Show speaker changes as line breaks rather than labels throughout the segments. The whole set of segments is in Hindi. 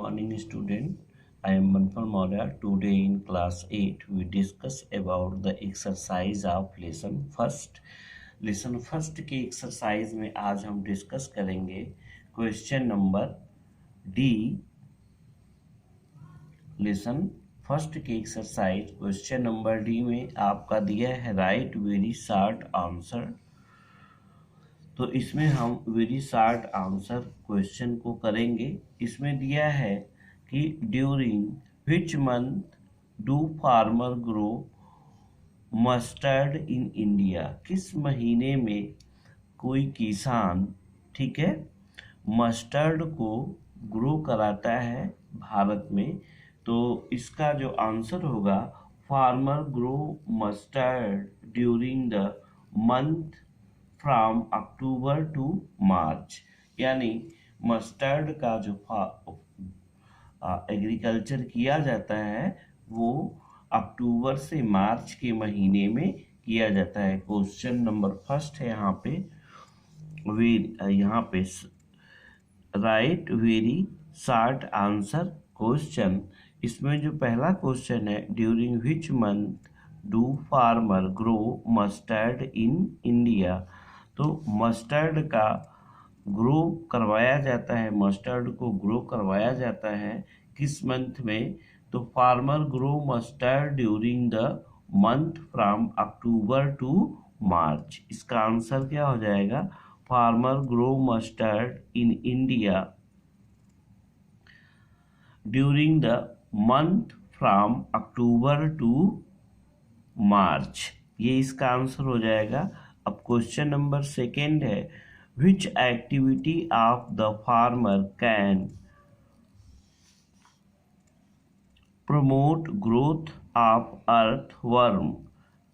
morning, student. I am Manpal Maurya. Today in class 8, we discuss about the exercise of lesson first. Lesson first के एक्सरसाइज में आज हम डिस्कस करेंगे question number D. Lesson first के एक्सरसाइज क्वेश्चन नंबर डी में आपका दिया है राइट वेरी शॉर्ट आंसर। तो इसमें हम वेरी शॉर्ट आंसर क्वेश्चन को करेंगे। इसमें दिया है कि during which month do farmer grow mustard in India, किस महीने में कोई किसान, ठीक है, मस्टर्ड को ग्रो कराता है भारत में। तो इसका जो आंसर होगा farmer grow mustard during the month from October to March, यानी मस्टर्ड का जो एग्रीकल्चर किया जाता है वो अक्टूबर से मार्च के महीने में किया जाता है। क्वेश्चन नंबर फर्स्ट है यहाँ पे right very short answer question. इसमें जो पहला क्वेश्चन है during which month do farmer grow mustard in India, तो मस्टर्ड का ग्रो करवाया जाता है, मस्टर्ड को ग्रो करवाया जाता है किस मंथ में, तो farmer grow mustard during the month from October to March. इसका आंसर क्या हो जाएगा, farmer grow mustard in India during the month from October to March, ये इसका आंसर हो जाएगा। अब क्वेश्चन नंबर सेकेंड है which activity of the farmer can promote growth of earthworm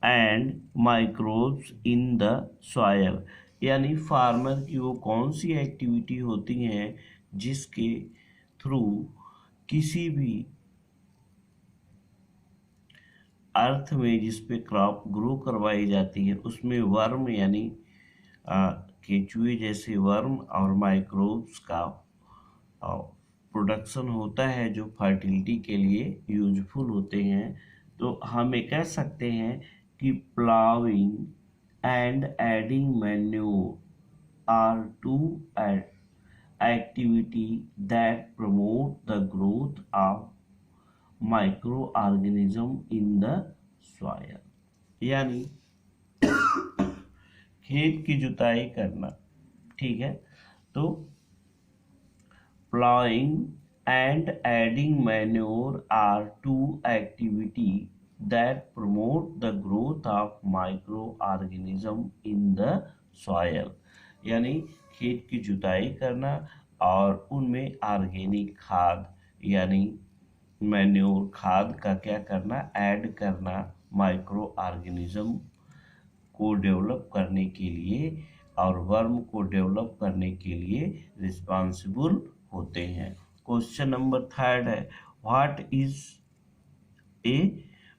and microbes in the soil, यानी फार्मर की वो कौन सी एक्टिविटी होती हैं जिसके थ्रू किसी भी अर्थ में जिस पे क्रॉप ग्रो करवाई जाती है उसमें वर्म यानी केचुए जैसे वर्म और माइक्रोब्स का प्रोडक्शन होता है जो फर्टिलिटी के लिए यूजफुल होते हैं। तो हम ये कह सकते हैं कि ploughing and adding manure are two activity that promote the growth of microorganism in the soil, यानी खेत की जुताई करना, ठीक है। तो ploughing and adding manure are two activity that promote the growth of microorganism in the soil, यानी खेत की जुताई करना और उनमें ऑर्गेनिक खाद यानी मैन्योर खाद का क्या करना, ऐड करना, माइक्रो ऑर्गेनिज्म को डेवलप करने के लिए और वर्म को डेवलप करने के लिए रिस्पॉन्सिबल होते हैं। क्वेश्चन नंबर थर्ड है what is a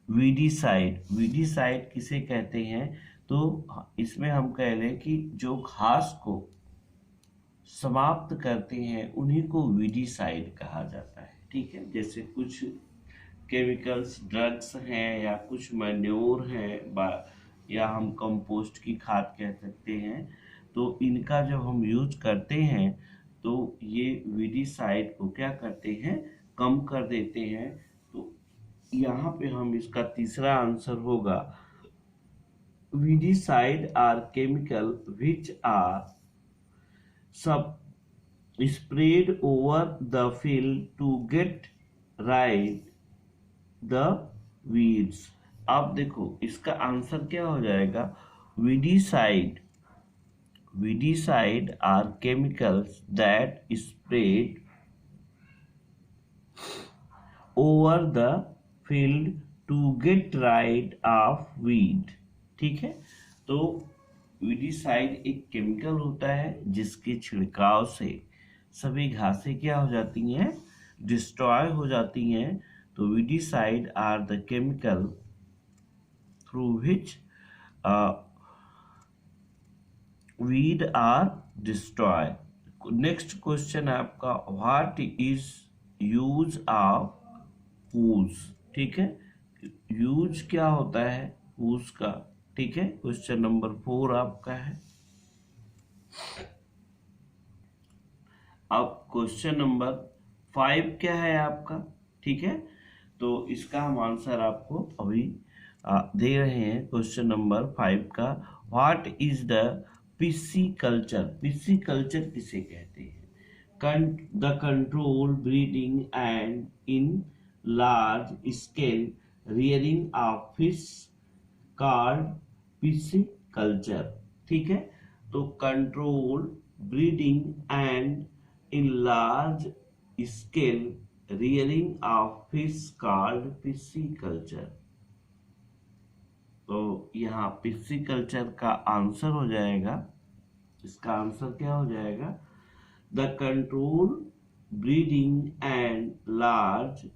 weedicide, weedicide किसे कहते हैं, तो इसमें हम कह लें कि जो घास को समाप्त करते हैं उन्हीं को वीडीसाइड कहा जाता है, ठीक है। जैसे कुछ केमिकल्स ड्रग्स हैं या कुछ मैन्योर हैं या हम कंपोस्ट की खाद कह सकते हैं, तो इनका जब हम यूज करते हैं तो ये वीडीसाइड को क्या करते हैं, कम कर देते हैं। तो यहाँ पे हम इसका तीसरा आंसर होगा weedicide are chemical which are sub spread over the field to get rid the weeds. अब देखो इसका आंसर क्या हो जाएगा, weedicide, weedicide are chemicals that spread over the field to get rid of weed, ठीक है। तो वीडीसाइड एक केमिकल होता है जिसके छिड़काव से सभी घासें क्या हो जाती हैं, डिस्ट्रॉय हो जाती हैं। तो weedicide are the chemical through which weed are destroyed। Next question है आपका what is use of hoes, ठीक है। यूज क्या होता है हुज का, ठीक है। क्वेश्चन नंबर 4 आपका है। अब क्वेश्चन नंबर 5 क्या है आपका, ठीक है। तो इसका हम आंसर आपको अभी दे रहे हैं। क्वेश्चन नंबर 5 का, what is the pisciculture. Pisciculture किसे कहते हैं? the control breeding and in large scale rearing of fish called pisciculture, ठीक है। तो control breeding and in large scale rearing of fish called pisciculture. तो यहाँ पिस्सीकल्चर का आंसर हो जाएगा, इसका आंसर क्या हो जाएगा? The control breeding and large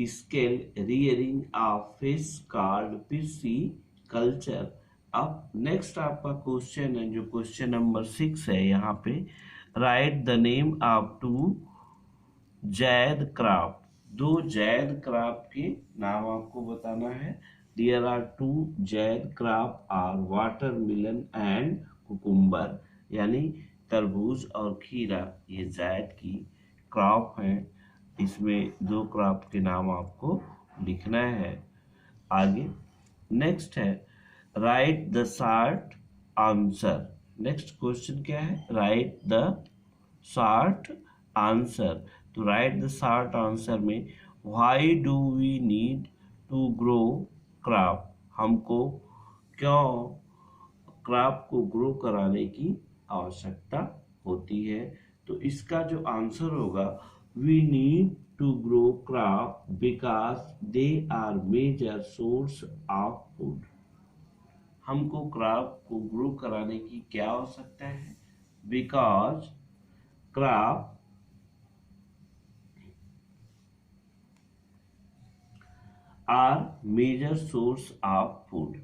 scale rearing of fish called pisciculture। अब नेक्स्ट आपका क्वेश्चन है जो क्वेश्चन नंबर 6 है। यहाँ पे write the name of two zaid crop. दो जैद क्रॉप के नाम आपको बताना है। There are two zaid crop are watermelon and cucumber, यानी तरबूज और खीरा, ये जायद की क्रॉप हैं। इसमें दो क्रॉप के नाम आपको लिखना है। आगे नेक्स्ट है write the short answer. Next question क्या है? Write the short answer. तो राइट द शॉर्ट आंसर में why do we need to grow crop, हमको क्यों क्रॉप को ग्रो कराने की आवश्यकता होती है। तो इसका जो आंसर होगा, we need to grow crop because they are major source of food. हमको क्रॉप को ग्रो कराने की क्या आवश्यकता है? Because crop are major source of food.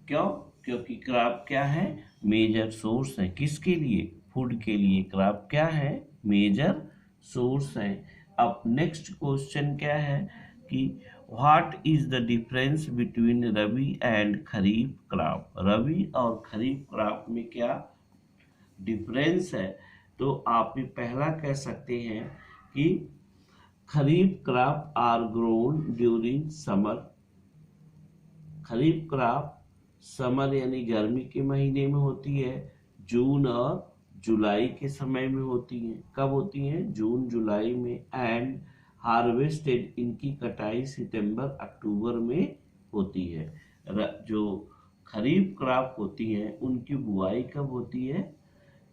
क्यों? क्योंकि क्रॉप क्या है? मेजर सोर्स है। किसके लिए? फूड के लिए क्रॉप क्या है? मेजर सोर्स है। अब नेक्स्ट क्वेश्चन क्या है कि what is the difference between rabi and kharif crop. Rabi और खरीफ क्रॉप में क्या डिफरेंस है? तो आप ये पहला कह सकते हैं कि kharif crop are grown during summer. Kharif crop summer यानी गर्मी के महीने में होती है, जून और जुलाई के समय में होती हैं। कब होती हैं? जून जुलाई में। एंड हार्वेस्टेड, इनकी कटाई सितंबर अक्टूबर में होती है। जो खरीफ क्रॉप होती हैं उनकी बुआई कब होती है?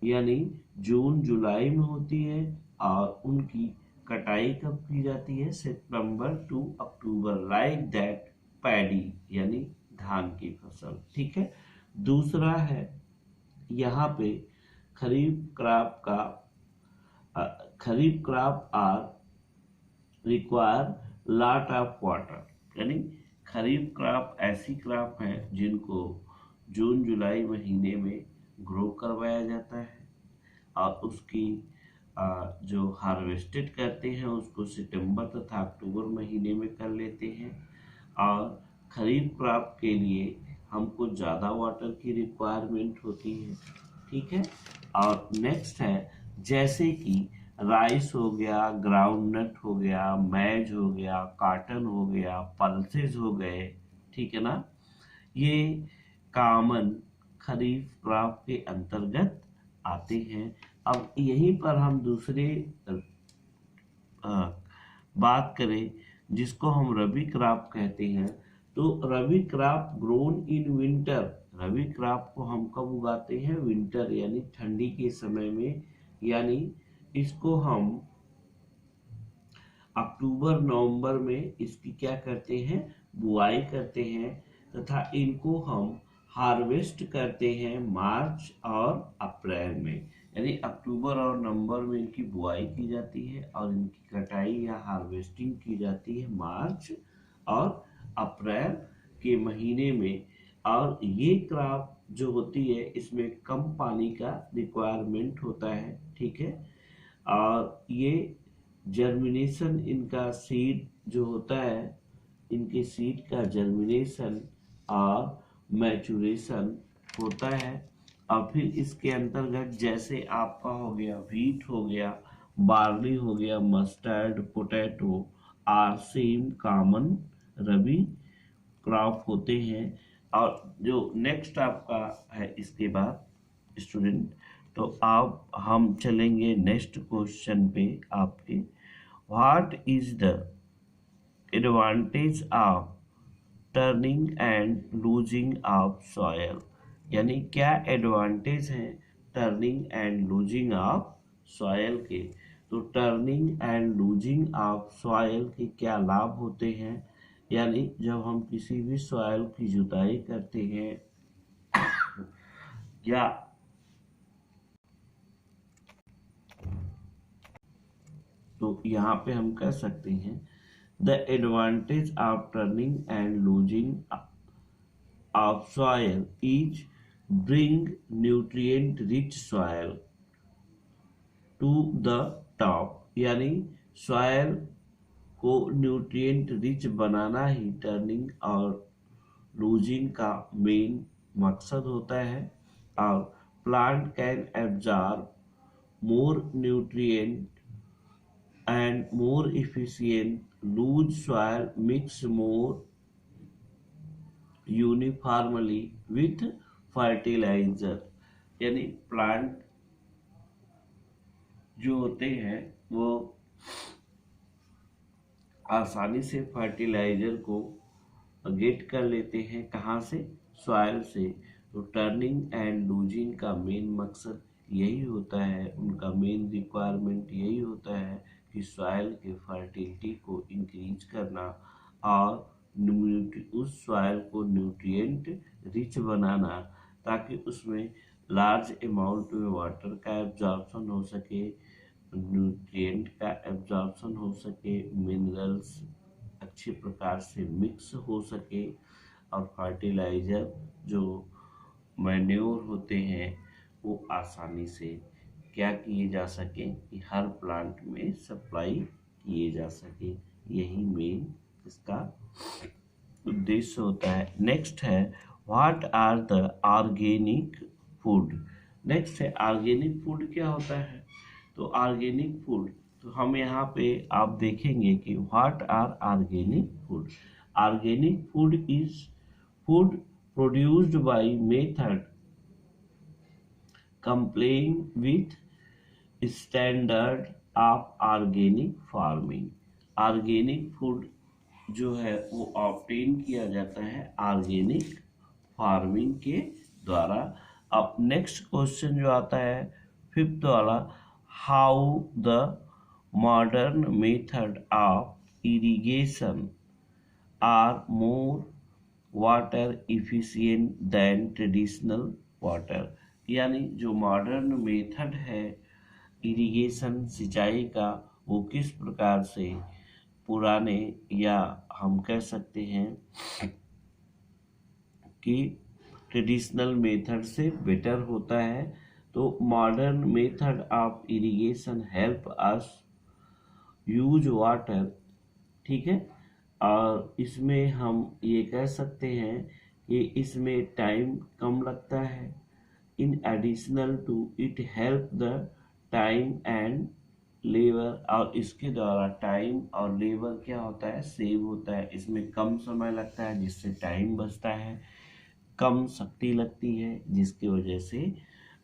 यानी जून जुलाई में होती है, और उनकी कटाई कब की जाती है? September to October. Like that paddy यानी धान की फसल, ठीक है। दूसरा है यहाँ पे kharif crop are require lot of water, यानी खरीफ क्रॉप ऐसी क्रॉप है जिनको जून जुलाई महीने में ग्रो करवाया जाता है, और उसकी जो हार्वेस्टेड करते हैं उसको सितंबर तथा अक्टूबर महीने में कर लेते हैं। और खरीफ क्रॉप के लिए हमको ज़्यादा वाटर की रिक्वायरमेंट होती है, ठीक है। और नेक्स्ट है जैसे कि राइस हो गया, ग्राउंडनट हो गया, मैज हो गया, कॉटन हो गया, पल्सेस हो गए, ठीक है ना। ये कॉमन खरीफ क्रॉप के अंतर्गत आते हैं। अब यहीं पर हम दूसरे बात करें जिसको हम रबी क्रॉप कहते हैं। तो rabi crop grown in winter. Rabi crop को हम कब उगाते हैं? विंटर यानी ठंडी के समय में। यानी इसको हम अक्टूबर नवंबर में इसकी क्या करते हैं? बुआई करते हैं, तथा इनको हम हार्वेस्ट करते हैं मार्च और अप्रैल में। यानी अक्टूबर और नवंबर में इनकी बुआई की जाती है और इनकी कटाई या हार्वेस्टिंग की जाती है मार्च और अप्रैल के महीने में। और ये क्रॉप जो होती है इसमें कम पानी का रिक्वायरमेंट होता है, ठीक है। और ये जर्मिनेशन इनका सीड जो होता है, इनके सीड का जर्मिनेशन और मैचुरेशन होता है। और फिर इसके अंतर्गत जैसे आपका हो गया व्हीट हो गया, बार्ली हो गया, mustard, potato are same common rabi crop होते हैं। और जो नेक्स्ट आपका है इसके बाद स्टूडेंट, तो आप हम चलेंगे नेक्स्ट क्वेश्चन पे आपके। What is the advantage of turning and losing of soil, यानी क्या एडवांटेज है turning and losing of soil के। तो turning and losing of soil के क्या लाभ होते हैं, यानी जब हम किसी भी सॉयल की जुताई करते हैं या तो यहाँ पे हम कह सकते हैं the advantage of turning and losing of soil is bring nutrient rich soil to the top, यानी soil को न्यूट्रिएंट रिच बनाना ही टर्निंग और लूजिंग का मेन मकसद होता है। और plant can absorb more nutrient and more efficient loose soil mix more uniformly with fertiliser, यानी प्लांट जो होते हैं वो आसानी से फर्टिलाइजर को गेट कर लेते हैं, कहाँ से, सॉइल से। तो टर्निंग एंड लूजिंग का मेन मकसद यही होता है, उनका मेन रिक्वायरमेंट यही होता है कि सॉइल के फर्टिलिटी को इंक्रीज करना और उस सॉइल को न्यूट्रिएंट रिच बनाना, ताकि उसमें लार्ज अमाउंट में वाटर का एब्जॉर्प्शन हो सके, न्यूट्रिएंट का एब्जॉर्प्शन हो सके, मिनरल्स अच्छे प्रकार से मिक्स हो सके, और फर्टिलाइजर जो मैन्योर होते हैं वो आसानी से क्या किए जा सके कि हर प्लांट में सप्लाई किए जा सके। यही मेन इसका उद्देश्य होता है। नेक्स्ट है what are the organic food. Next है ऑर्गेनिक फूड क्या होता है। तो ऑर्गेनिक फूड, तो हम यहाँ पे आप देखेंगे कि what are organic food. Organic food is food produced by method complying with standard of organic farming. Organic food जो है वो ऑब्टेन किया जाता है ऑर्गेनिक फार्मिंग के द्वारा। अब नेक्स्ट क्वेश्चन जो आता है फिफ्थ वाला, how the modern method of irrigation are more water efficient than traditional water, यानी जो मॉडर्न मेथड है इरिगेशन सिंचाई का वो किस प्रकार से पुराने या हम कह सकते हैं कि ट्रेडिशनल मेथड से बेटर होता है। तो modern method of irrigation help us use water, ठीक है। और इसमें हम ये कह सकते हैं कि इसमें टाइम कम लगता है। In additional to it help the time and labour, और इसके द्वारा टाइम और लेबर क्या होता है, सेव होता है। इसमें कम समय लगता है जिससे टाइम बचता है, कम शक्ति लगती है जिसकी वजह से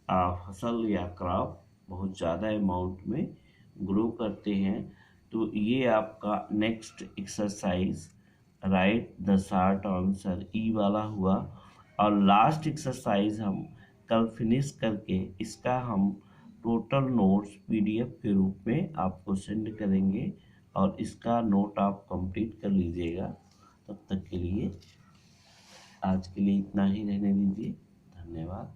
फसल या क्रॉप बहुत ज़्यादा अमाउंट में ग्रो करते हैं। तो ये आपका next exercise write the short answer E वाला हुआ। और लास्ट एक्सरसाइज हम कल फिनिश करके इसका हम टोटल नोट्स पीडीएफ के रूप में आपको सेंड करेंगे, और इसका नोट आप कंप्लीट कर लीजिएगा। तब तक के लिए आज के लिए इतना ही रहने दीजिए। धन्यवाद।